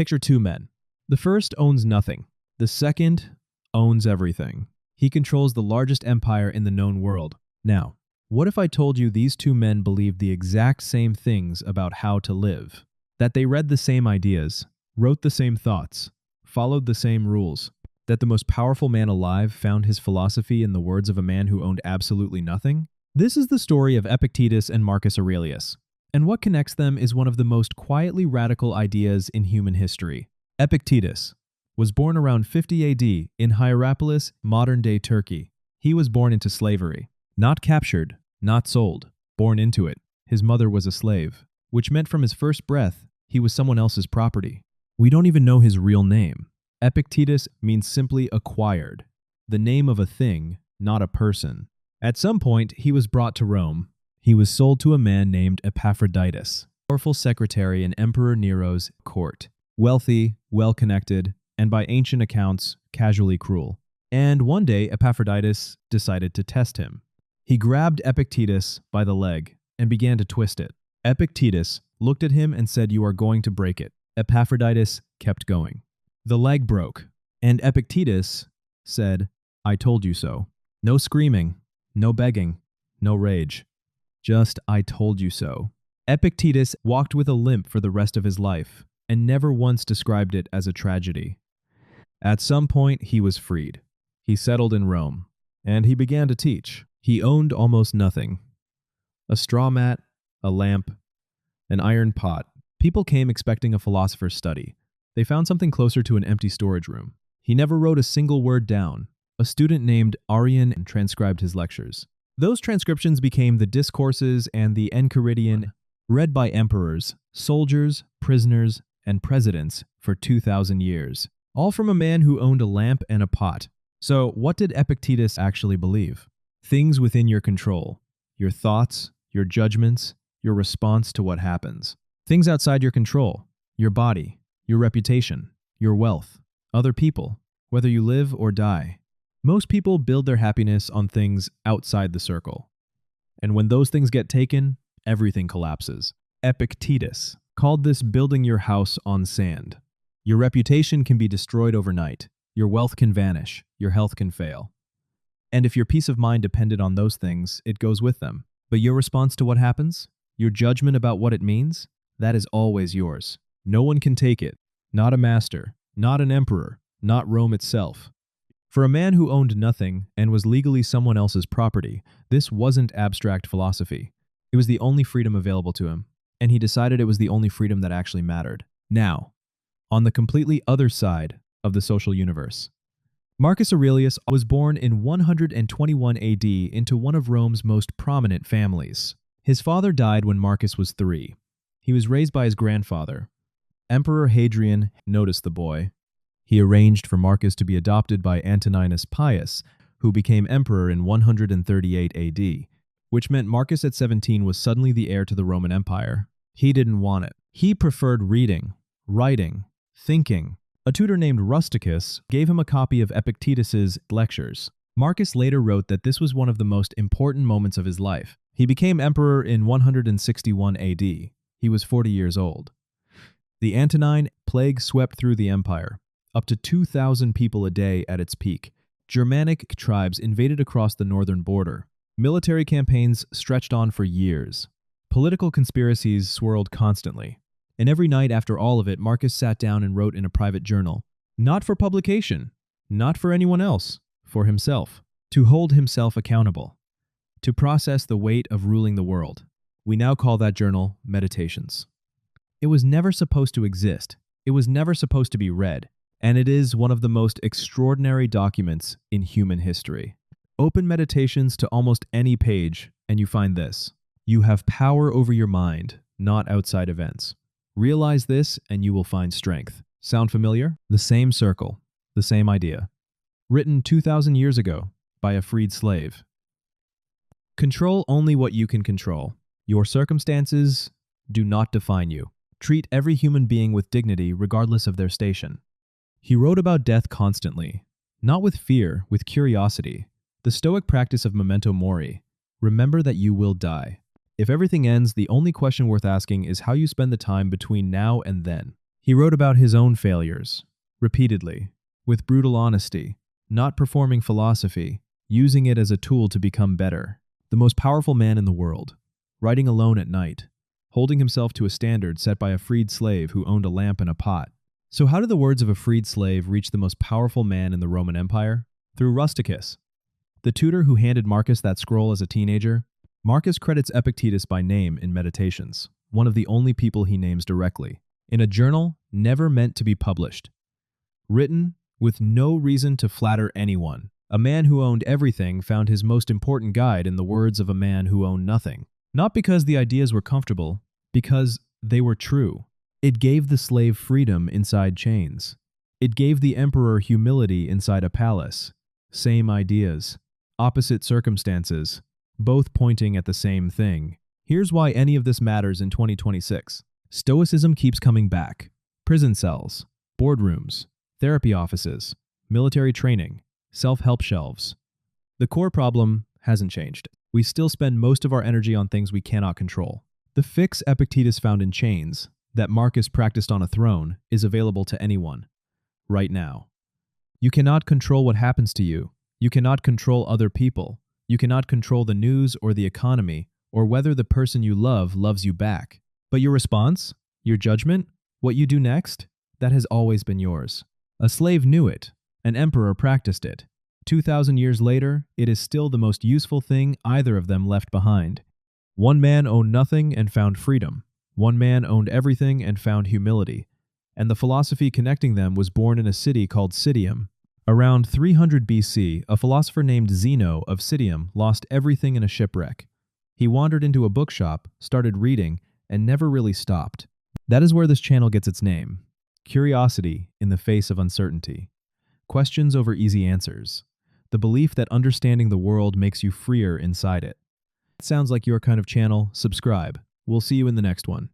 Picture two men. The first owns nothing. The second owns everything. He controls the largest empire in the known world. Now, what if I told you these two men believed the exact same things about how to live? That they read the same ideas, wrote the same thoughts, followed the same rules? That the most powerful man alive found his philosophy in the words of a man who owned absolutely nothing? This is the story of Epictetus and Marcus Aurelius. And what connects them is one of the most quietly radical ideas in human history. Epictetus was born around 50 AD in Hierapolis, modern-day Turkey. He was born into slavery. Not captured, not sold, born into it. His mother was a slave, which meant from his first breath, he was someone else's property. We don't even know his real name. Epictetus means simply acquired, the name of a thing, not a person. At some point, he was brought to Rome. He was sold to a man named Epaphroditus, powerful secretary in Emperor Nero's court. Wealthy, well-connected, and by ancient accounts, casually cruel. And one day, Epaphroditus decided to test him. He grabbed Epictetus by the leg and began to twist it. Epictetus looked at him and said, "You are going to break it." Epaphroditus kept going. The leg broke, and Epictetus said, "I told you so." No screaming, no begging, no rage. Just, "I told you so." Epictetus walked with a limp for the rest of his life, and never once described it as a tragedy. At some point, he was freed. He settled in Rome, and he began to teach. He owned almost nothing. A straw mat, a lamp, an iron pot. People came expecting a philosopher's study. They found something closer to an empty storage room. He never wrote a single word down. A student named Arrian transcribed his lectures. Those transcriptions became the discourses and the Enchiridion, read by emperors, soldiers, prisoners, and presidents for 2,000 years, all from a man who owned a lamp and a pot. So what did Epictetus actually believe? Things within your control, your thoughts, your judgments, your response to what happens. Things outside your control, your body, your reputation, your wealth, other people, whether you live or die. Most people build their happiness on things outside the circle. And when those things get taken, everything collapses. Epictetus called this building your house on sand. Your reputation can be destroyed overnight. Your wealth can vanish. Your health can fail. And if your peace of mind depended on those things, it goes with them. But your response to what happens, your judgment about what it means, that is always yours. No one can take it. Not a master, not an emperor, not Rome itself. For a man who owned nothing and was legally someone else's property, this wasn't abstract philosophy. It was the only freedom available to him, and he decided it was the only freedom that actually mattered. Now, on the completely other side of the social universe, Marcus Aurelius was born in 121 AD into one of Rome's most prominent families. His father died when Marcus was 3. He was raised by his grandfather. Emperor Hadrian noticed the boy. He arranged for Marcus to be adopted by Antoninus Pius, who became emperor in 138 AD, which meant Marcus at 17 was suddenly the heir to the Roman Empire. He didn't want it. He preferred reading, writing, thinking. A tutor named Rusticus gave him a copy of Epictetus's lectures. Marcus later wrote that this was one of the most important moments of his life. He became emperor in 161 AD. He was 40 years old. The Antonine plague swept through the empire, up to 2,000 people a day at its peak. Germanic tribes invaded across the northern border. Military campaigns stretched on for years. Political conspiracies swirled constantly. And every night after all of it, Marcus sat down and wrote in a private journal. Not for publication, not for anyone else, for himself. To hold himself accountable. To process the weight of ruling the world. We now call that journal Meditations. It was never supposed to exist. It was never supposed to be read. And it is one of the most extraordinary documents in human history. Open Meditations to almost any page, and you find this. You have power over your mind, not outside events. Realize this, and you will find strength. Sound familiar? The same circle, the same idea. Written 2,000 years ago by a freed slave. Control only what you can control. Your circumstances do not define you. Treat every human being with dignity regardless of their station. He wrote about death constantly, not with fear, with curiosity. The Stoic practice of memento mori. Remember that you will die. If everything ends, the only question worth asking is how you spend the time between now and then. He wrote about his own failures, repeatedly, with brutal honesty, not performing philosophy, using it as a tool to become better. The most powerful man in the world, writing alone at night, holding himself to a standard set by a freed slave who owned a lamp and a pot. So how did the words of a freed slave reach the most powerful man in the Roman Empire? Through Rusticus, the tutor who handed Marcus that scroll as a teenager. Marcus credits Epictetus by name in Meditations, one of the only people he names directly, in a journal never meant to be published. Written with no reason to flatter anyone, a man who owned everything found his most important guide in the words of a man who owned nothing. Not because the ideas were comfortable, because they were true. It gave the slave freedom inside chains. It gave the emperor humility inside a palace. Same ideas, opposite circumstances, both pointing at the same thing. Here's why any of this matters in 2026. Stoicism keeps coming back. Prison cells, boardrooms, therapy offices, military training, self-help shelves. The core problem hasn't changed. We still spend most of our energy on things we cannot control. The fix Epictetus found in chains, that Marcus practiced on a throne, is available to anyone, right now. You cannot control what happens to you. You cannot control other people. You cannot control the news or the economy, or whether the person you love loves you back. But your response, your judgment, what you do next, that has always been yours. A slave knew it. An emperor practiced it. 2,000 years later, it is still the most useful thing either of them left behind. One man owned nothing and found freedom. One man owned everything and found humility. And the philosophy connecting them was born in a city called Citium. Around 300 BC, a philosopher named Zeno of Citium lost everything in a shipwreck. He wandered into a bookshop, started reading, and never really stopped. That is where this channel gets its name. Curiosity in the face of uncertainty. Questions over easy answers. The belief that understanding the world makes you freer inside it. It sounds like your kind of channel. Subscribe. We'll see you in the next one.